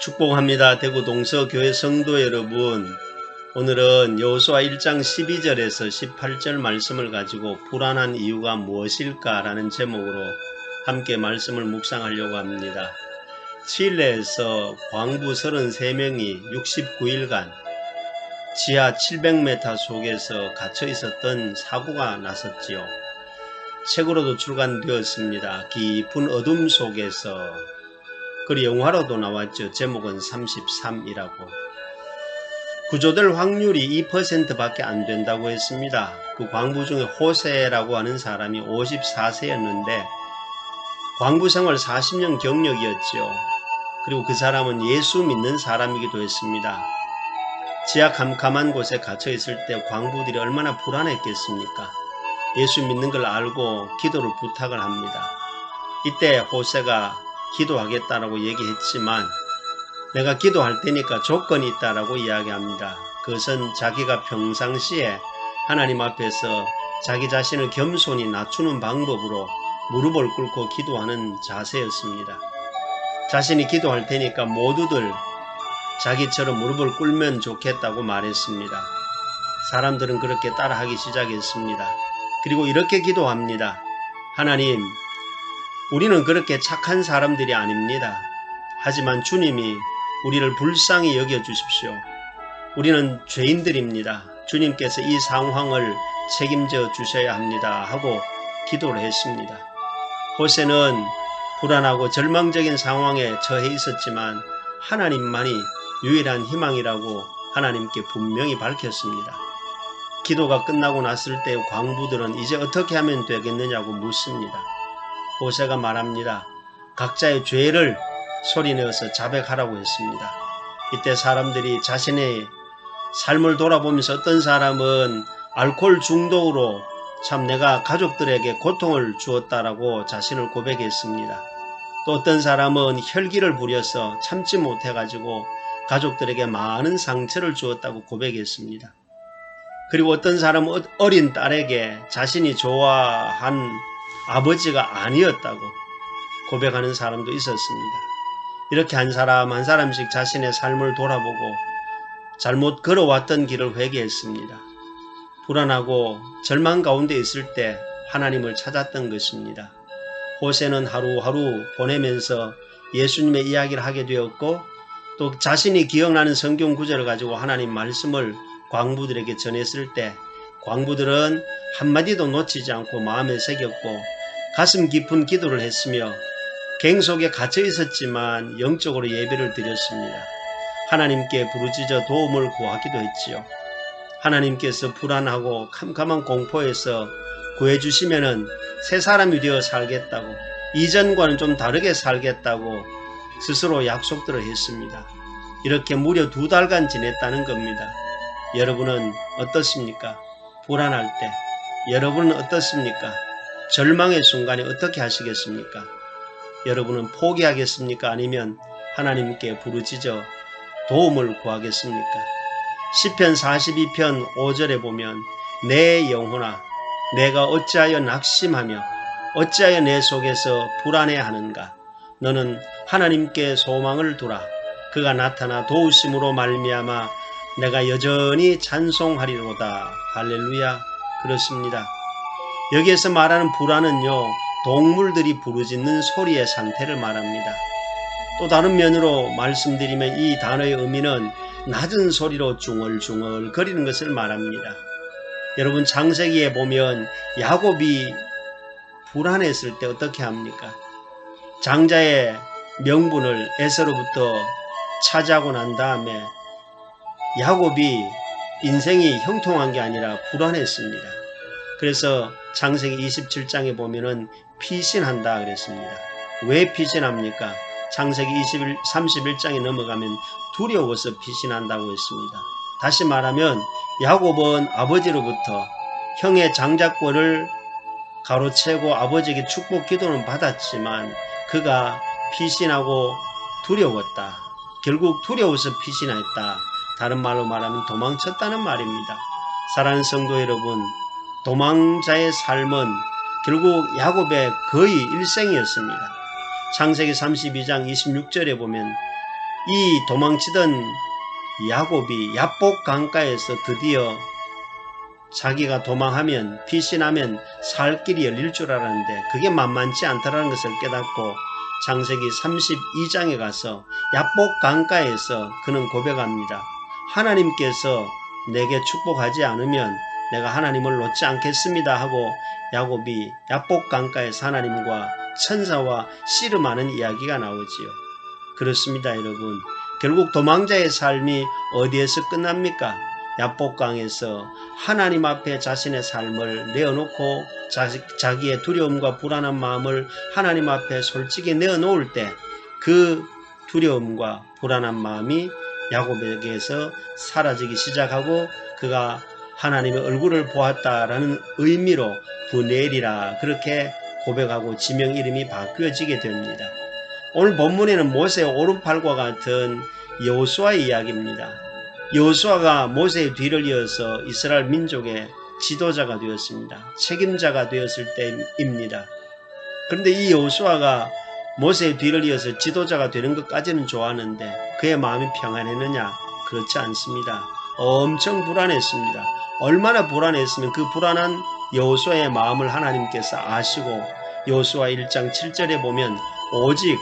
축복합니다. 대구 동서교회 성도 여러분, 오늘은 여호수아 1장 12절에서 18절 말씀을 가지고 불안한 이유가 무엇일까 라는 제목으로 함께 말씀을 묵상하려고 합니다. 칠레에서 광부 33명이 69일간 지하 700m 속에서 갇혀 있었던 사고가 났었지요. 책으로도 출간되었습니다. 깊은 어둠 속에서. 그리고 영화로도 나왔죠. 제목은 33이라고. 구조될 확률이 2%밖에 안 된다고 했습니다. 그 광부 중에 호세라고 하는 사람이 54세였는데 광부 생활 40년 경력이었죠. 그리고 그 사람은 예수 믿는 사람이기도 했습니다. 지하 캄캄한 곳에 갇혀 있을 때 광부들이 얼마나 불안했겠습니까? 예수 믿는 걸 알고 기도를 부탁을 합니다. 이때 호세가 기도하겠다라고 얘기했지만 내가 기도할 테니까 조건이 있다라고 이야기합니다. 그것은 자기가 평상시에 하나님 앞에서 자기 자신을 겸손히 낮추는 방법으로 무릎을 꿇고 기도하는 자세였습니다. 자신이 기도할 테니까 모두들 자기처럼 무릎을 꿇으면 좋겠다고 말했습니다. 사람들은 그렇게 따라하기 시작했습니다. 그리고 이렇게 기도합니다. 하나님, 우리는 그렇게 착한 사람들이 아닙니다. 하지만 주님이 우리를 불쌍히 여겨주십시오. 우리는 죄인들입니다. 주님께서 이 상황을 책임져 주셔야 합니다. 하고 기도를 했습니다. 호세는 불안하고 절망적인 상황에 처해 있었지만 하나님만이 유일한 희망이라고 하나님께 분명히 밝혔습니다. 기도가 끝나고 났을 때 광부들은 이제 어떻게 하면 되겠느냐고 묻습니다. 호세가 말합니다. 각자의 죄를 소리내어서 자백하라고 했습니다. 이때 사람들이 자신의 삶을 돌아보면서 어떤 사람은 알코올 중독으로 참 내가 가족들에게 고통을 주었다라고 자신을 고백했습니다. 또 어떤 사람은 혈기를 부려서 참지 못해가지고 가족들에게 많은 상처를 주었다고 고백했습니다. 그리고 어떤 사람은 어린 딸에게 자신이 좋아한 아버지가 아니었다고 고백하는 사람도 있었습니다. 이렇게 한 사람 한 사람씩 자신의 삶을 돌아보고 잘못 걸어왔던 길을 회개했습니다. 불안하고 절망 가운데 있을 때 하나님을 찾았던 것입니다. 호세는 하루하루 보내면서 예수님의 이야기를 하게 되었고 또 자신이 기억나는 성경 구절을 가지고 하나님 말씀을 광부들에게 전했을 때 광부들은 한마디도 놓치지 않고 마음에 새겼고 가슴 깊은 기도를 했으며 갱 속에 갇혀 있었지만 영적으로 예배를 드렸습니다. 하나님께 부르짖어 도움을 구하기도 했지요. 하나님께서 불안하고 캄캄한 공포에서 구해주시면은 새 사람이 되어 살겠다고, 이전과는 좀 다르게 살겠다고 스스로 약속들을 했습니다. 이렇게 무려 2달간 지냈다는 겁니다. 여러분은 어떻습니까? 불안할 때 여러분은 어떻습니까? 절망의 순간에 어떻게 하시겠습니까? 여러분은 포기하겠습니까? 아니면 하나님께 부르짖어 도움을 구하겠습니까? 시편 42편 5절에 보면 내 영혼아 내가 어찌하여 낙심하며 어찌하여 내 속에서 불안해하는가? 너는 하나님께 소망을 두라. 그가 나타나 도우심으로 말미암아 내가 여전히 찬송하리로다. 할렐루야. 그렇습니다. 여기에서 말하는 불안은요, 동물들이 부르짖는 소리의 상태를 말합니다. 또 다른 면으로 말씀드리면 이 단어의 의미는 낮은 소리로 중얼중얼 거리는 것을 말합니다. 여러분 창세기에 보면 야곱이 불안했을 때 어떻게 합니까? 장자의 명분을 에서로부터 차지하고 난 다음에 야곱이 인생이 형통한 게 아니라 불안했습니다. 그래서 창세기 27장에 보면은 피신한다 그랬습니다. 왜 피신합니까? 창세기 31장에 넘어가면 두려워서 피신한다고 했습니다. 다시 말하면 야곱은 아버지로부터 형의 장자권을 가로채고 아버지에게 축복 기도는 받았지만 그가 피신하고 두려웠다. 결국 두려워서 피신했다. 다른 말로 말하면 도망쳤다는 말입니다. 사랑하는 성도 여러분, 도망자의 삶은 결국 야곱의 거의 일생이었습니다. 창세기 32장 26절에 보면 이 도망치던 야곱이 야복 강가에서 드디어 자기가 도망하면 피신하면 살 길이 열릴 줄 알았는데 그게 만만치 않다라는 것을 깨닫고 창세기 32장에 가서 야복 강가에서 그는 고백합니다. 하나님께서 내게 축복하지 않으면 내가 하나님을 놓지 않겠습니다 하고 야곱이 야복 강가에서 하나님과 천사와 씨름하는 이야기가 나오지요. 그렇습니다, 여러분. 결국 도망자의 삶이 어디에서 끝납니까? 야복강에서 하나님 앞에 자신의 삶을 내어놓고 자기의 두려움과 불안한 마음을 하나님 앞에 솔직히 내어놓을 때 그 두려움과 불안한 마음이 야곱에게서 사라지기 시작하고 그가 하나님의 얼굴을 보았다라는 의미로 브네엘이라 그렇게 고백하고 지명 이름이 바뀌어지게 됩니다. 오늘 본문에는 모세의 오른팔과 같은 여호수아의 이야기입니다. 여호수아가 모세의 뒤를 이어서 이스라엘 민족의 지도자가 되었습니다. 책임자가 되었을 때입니다. 그런데 이 여호수아가 모세의 뒤를 이어서 지도자가 되는 것까지는 좋았는데 그의 마음이 평안했느냐? 그렇지 않습니다. 엄청 불안했습니다. 얼마나 불안했으면 그 불안한 여호수아의 마음을 하나님께서 아시고 여호수아 1장 7절에 보면 오직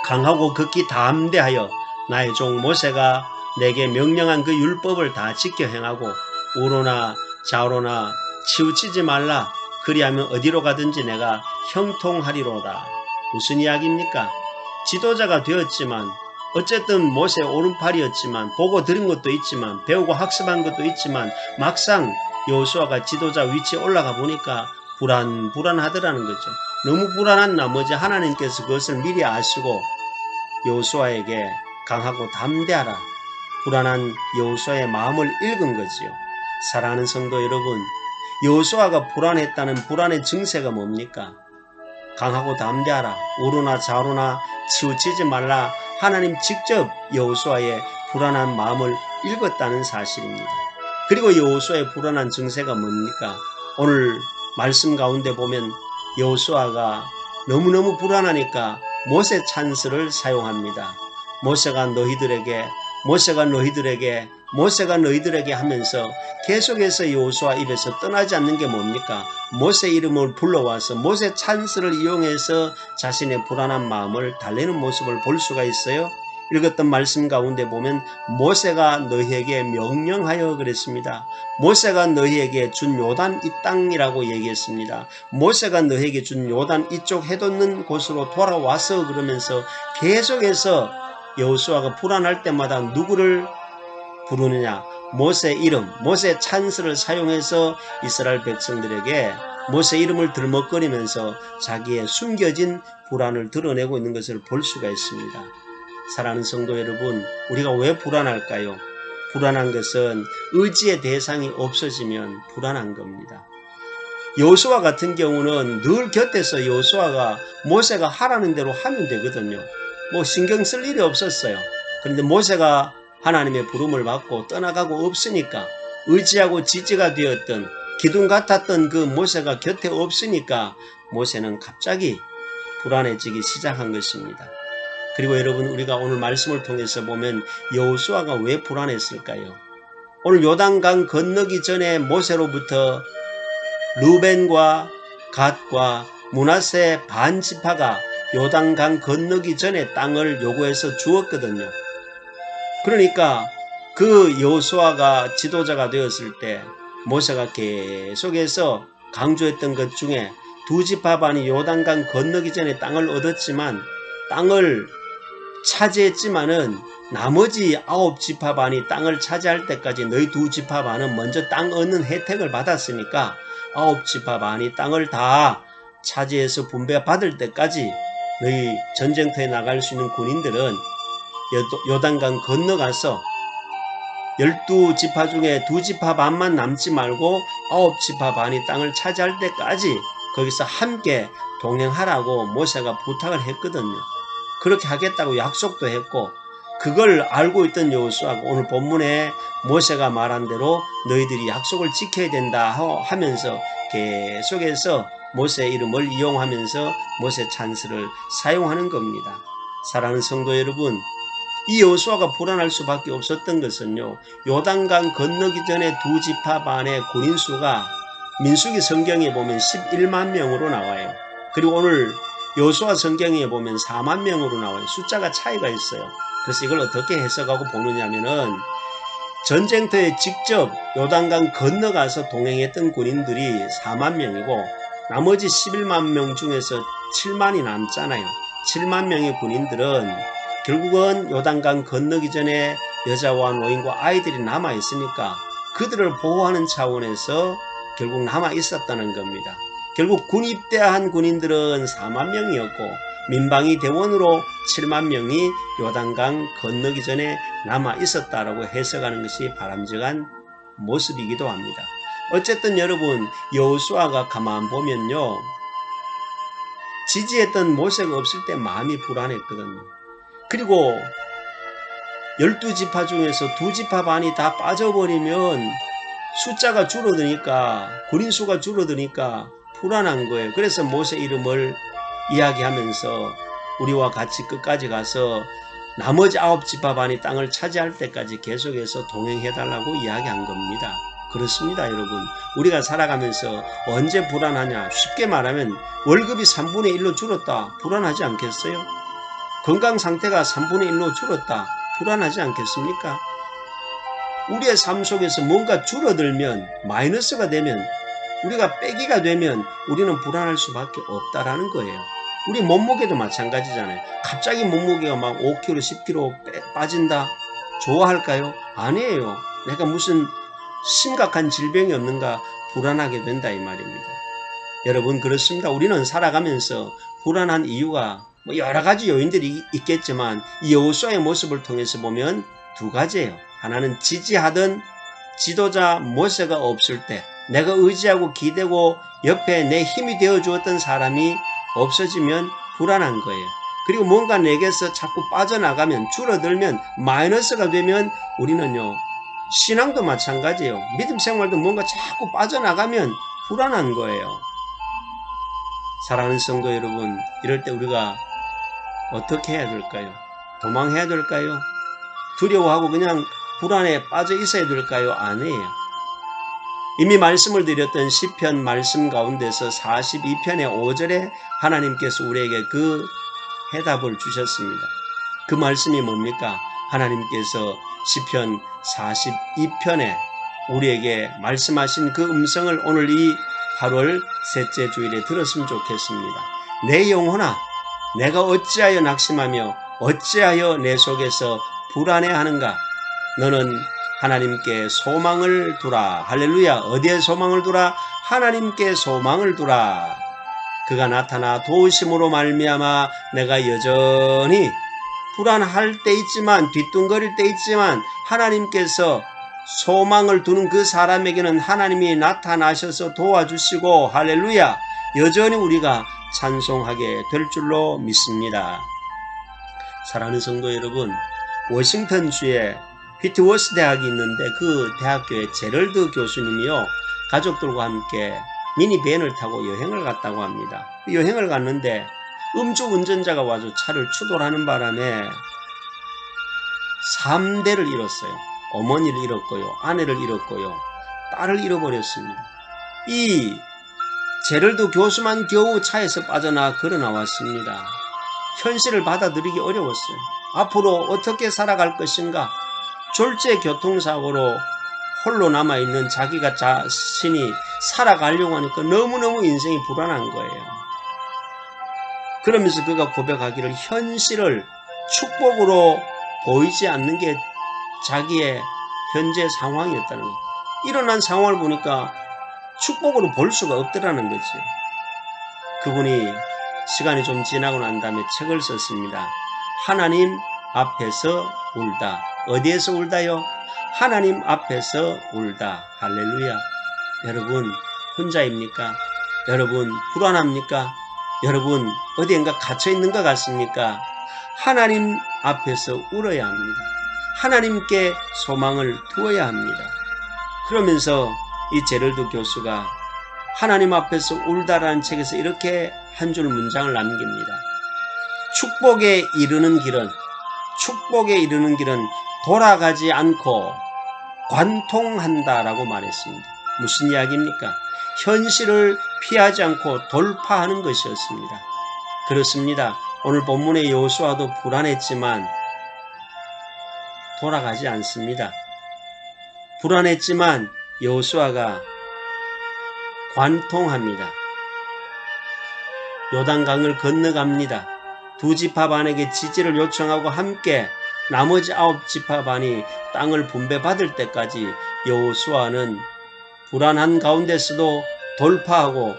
강하고 극히 담대하여 나의 종 모세가 내게 명령한 그 율법을 다 지켜 행하고 우로나 좌로나 치우치지 말라. 그리하면 어디로 가든지 내가 형통하리로다. 무슨 이야기입니까? 지도자가 되었지만 어쨌든 모세의 오른팔이었지만 보고 들은 것도 있지만 배우고 학습한 것도 있지만 막상 여호수아가 지도자 위치에 올라가 보니까 불안하더라는 거죠. 너무 불안한 나머지 하나님께서 그것을 미리 아시고 여호수아에게 강하고 담대하라. 불안한 여호수아의 마음을 읽은 거지요. 사랑하는 성도 여러분, 여호수아가 불안했다는 불안의 증세가 뭡니까? 강하고 담대하라. 우로나 좌로나 치우치지 말라. 하나님 직접 여호수아의 불안한 마음을 읽었다는 사실입니다. 그리고 여호수아의 불안한 증세가 뭡니까? 오늘 말씀 가운데 보면 여호수아가 너무너무 불안하니까 모세 찬스를 사용합니다. 모세가 너희들에게 하면서 계속해서 여호수아 입에서 떠나지 않는 게 뭡니까? 모세 이름을 불러와서 모세 찬스를 이용해서 자신의 불안한 마음을 달래는 모습을 볼 수가 있어요. 읽었던 말씀 가운데 보면 모세가 너희에게 명령하여 그랬습니다. 모세가 너희에게 준 요단 이 땅이라고 얘기했습니다. 모세가 너희에게 준 요단 이쪽 해돋는 곳으로 돌아와서 그러면서 계속해서 여호수아가 불안할 때마다 누구를 부르느냐? 모세 이름, 모세 찬스를 사용해서 이스라엘 백성들에게 모세 이름을 들먹거리면서 자기의 숨겨진 불안을 드러내고 있는 것을 볼 수가 있습니다. 사랑하는 성도 여러분, 우리가 왜 불안할까요? 불안한 것은 의지의 대상이 없어지면 불안한 겁니다. 여호수아 같은 경우는 늘 곁에서 여호수아가 모세가 하라는 대로 하면 되거든요. 뭐 신경 쓸 일이 없었어요. 그런데 모세가 하나님의 부름을 받고 떠나가고 없으니까 의지하고 지지가 되었던 기둥 같았던 그 모세가 곁에 없으니까 모세는 갑자기 불안해지기 시작한 것입니다. 그리고 여러분, 우리가 오늘 말씀을 통해서 보면 여호수아가 왜 불안했을까요? 오늘 요단강 건너기 전에 모세로부터 루벤과 갓과 므낫세 반 지파가 요단강 건너기 전에 땅을 요구해서 주었거든요. 그러니까 그 여호수아가 지도자가 되었을 때 모세가 계속해서 강조했던 것 중에 두 지파 반이 요단강 건너기 전에 땅을 얻었지만 땅을 차지했지만은 나머지 9지파 반이 땅을 차지할 때까지 너희 두 지파 반은 먼저 땅 얻는 혜택을 받았으니까 9지파 반이 땅을 다 차지해서 분배받을 때까지 너희 전쟁터에 나갈 수 있는 군인들은 요단강 건너가서 12지파 중에 2지파 반만 남지 말고 9지파 반이 땅을 차지할 때까지 거기서 함께 동행하라고 모세가 부탁을 했거든요. 그렇게 하겠다고 약속도 했고, 그걸 알고 있던 여호수아가 오늘 본문에 모세가 말한 대로 너희들이 약속을 지켜야 된다 하면서 계속해서 모세의 이름을 이용하면서 모세 찬스를 사용하는 겁니다. 사랑하는 성도 여러분, 이 여호수아가 불안할 수밖에 없었던 것은요, 요단강 건너기 전에 두 지파 반의 군인 수가 민수기 성경에 보면 11만 명으로 나와요. 그리고 오늘 여호수아 성경에 보면 4만 명으로 나와요. 숫자가 차이가 있어요. 그래서 이걸 어떻게 해석하고 보느냐면은, 전쟁터에 직접 요단강 건너가서 동행했던 군인들이 4만 명이고 나머지 11만 명 중에서 7만이 남잖아요. 7만 명의 군인들은 결국은 요단강 건너기 전에 여자와 노인과 아이들이 남아 있으니까 그들을 보호하는 차원에서 결국 남아 있었다는 겁니다. 결국 군 입대한 군인들은 4만 명이었고 민방위 대원으로 7만 명이 요단강 건너기 전에 남아 있었다라고 해석하는 것이 바람직한 모습이기도 합니다. 어쨌든 여러분, 여호수아가 가만 보면요, 지지했던 모세가 없을 때 마음이 불안했거든요. 그리고 12지파 중에서 2지파 반이 다 빠져버리면 숫자가 줄어드니까, 군인수가 줄어드니까 불안한 거예요. 그래서 모세 이름을 이야기하면서 우리와 같이 끝까지 가서 나머지 9지파 반이 땅을 차지할 때까지 계속해서 동행해달라고 이야기한 겁니다. 그렇습니다, 여러분. 우리가 살아가면서 언제 불안하냐? 쉽게 말하면 월급이 3분의 1로 줄었다. 불안하지 않겠어요? 건강 상태가 3분의 1로 줄었다. 불안하지 않겠습니까? 우리의 삶 속에서 뭔가 줄어들면, 마이너스가 되면, 우리가 빼기가 되면 우리는 불안할 수밖에 없다라는 거예요. 우리 몸무게도 마찬가지잖아요. 갑자기 몸무게가 막 5kg, 10kg 빠진다. 좋아할까요? 아니에요. 내가 무슨 심각한 질병이 없는가 불안하게 된다 이 말입니다. 여러분, 그렇습니다. 우리는 살아가면서 불안한 이유가 여러 가지 요인들이 있겠지만 이 여호수아의 모습을 통해서 보면 두 가지예요. 하나는 지지하던 지도자 모세가 없을 때 내가 의지하고 기대고 옆에 내 힘이 되어 주었던 사람이 없어지면 불안한 거예요. 그리고 뭔가 내게서 자꾸 빠져나가면, 줄어들면, 마이너스가 되면 우리는요, 신앙도 마찬가지예요. 믿음 생활도 뭔가 자꾸 빠져나가면 불안한 거예요. 사랑하는 성도 여러분, 이럴 때 우리가 어떻게 해야 될까요? 도망해야 될까요? 두려워하고 그냥 불안에 빠져 있어야 될까요? 아니에요. 이미 말씀을 드렸던 시편 말씀 가운데서 42편의 5절에 하나님께서 우리에게 그 해답을 주셨습니다. 그 말씀이 뭡니까? 하나님께서 시편 42편에 우리에게 말씀하신 그 음성을 오늘 이 8월 셋째 주일에 들었으면 좋겠습니다. 내 영혼아, 내가 어찌하여 낙심하며 어찌하여 내 속에서 불안해하는가? 너는 하나님께 소망을 두라. 할렐루야. 어디에 소망을 두라? 하나님께 소망을 두라. 그가 나타나 도우심으로 말미암아 내가 여전히 불안할 때 있지만, 뒤뚱거릴 때 있지만 하나님께서 소망을 두는 그 사람에게는 하나님이 나타나셔서 도와주시고, 할렐루야, 여전히 우리가 찬송하게 될 줄로 믿습니다. 사랑하는 성도 여러분, 워싱턴주에 휘트워스 대학이 있는데 그 대학교의 제럴드 교수님이요, 가족들과 함께 미니밴을 타고 여행을 갔다고 합니다. 여행을 갔는데 음주운전자가 와서 차를 추돌하는 바람에 3대를 잃었어요. 어머니를 잃었고요, 아내를 잃었고요, 딸을 잃어버렸습니다. 이 제럴드 교수만 겨우 차에서 빠져나 걸어 나왔습니다. 현실을 받아들이기 어려웠어요. 앞으로 어떻게 살아갈 것인가? 졸제 교통사고로 홀로 남아있는 자기가 자신이 살아가려고 하니까 너무너무 인생이 불안한 거예요. 그러면서 그가 고백하기를 현실을 축복으로 보이지 않는 게 자기의 현재 상황이었다는 거예요. 일어난 상황을 보니까 축복으로 볼 수가 없더라는 거죠. 그분이 시간이 좀 지나고 난 다음에 책을 썼습니다. 하나님 앞에서 울다. 어디에서 울다요? 하나님 앞에서 울다. 할렐루야. 여러분, 혼자입니까? 여러분, 불안합니까? 여러분, 어디엔가 갇혀있는 것 같습니까? 하나님 앞에서 울어야 합니다. 하나님께 소망을 두어야 합니다. 그러면서 이 제럴드 교수가 하나님 앞에서 울다라는 책에서 이렇게 한 줄 문장을 남깁니다. 축복에 이르는 길은 축복에 이르는 길은 돌아가지 않고 관통한다라고 말했습니다. 무슨 이야기입니까? 현실을 피하지 않고 돌파하는 것이었습니다. 그렇습니다. 오늘 본문의 여호수아도 불안했지만 돌아가지 않습니다. 불안했지만 여호수아가 관통합니다. 요단강을 건너갑니다. 두 지파반에게 지지를 요청하고 함께 나머지 9지파반이 땅을 분배받을 때까지 여호수아는 불안한 가운데서도 돌파하고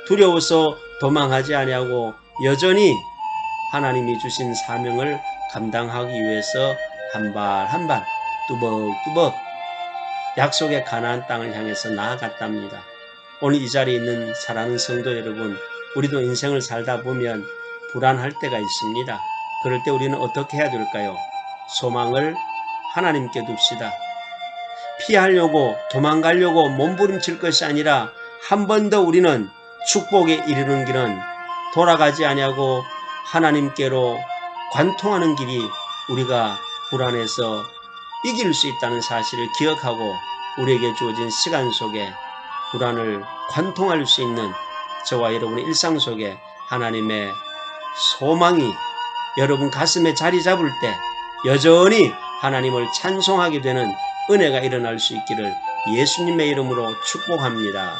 두려워서 도망하지 아니하고 여전히 하나님이 주신 사명을 감당하기 위해서 한 발 한 발 뚜벅뚜벅 약속의 가나안 땅을 향해서 나아갔답니다. 오늘 이 자리에 있는 사랑하는 성도 여러분, 우리도 인생을 살다 보면 불안할 때가 있습니다. 그럴 때 우리는 어떻게 해야 될까요? 소망을 하나님께 둡시다. 피하려고 도망가려고 몸부림칠 것이 아니라 한 번 더 우리는 축복에 이르는 길은 돌아가지 아니하고 하나님께로 관통하는 길이 우리가 불안해서 이길 수 있다는 사실을 기억하고 우리에게 주어진 시간 속에 불안을 관통할 수 있는 저와 여러분의 일상 속에 하나님의 소망이 여러분 가슴에 자리 잡을 때 여전히 하나님을 찬송하게 되는 은혜가 일어날 수 있기를 예수님의 이름으로 축복합니다.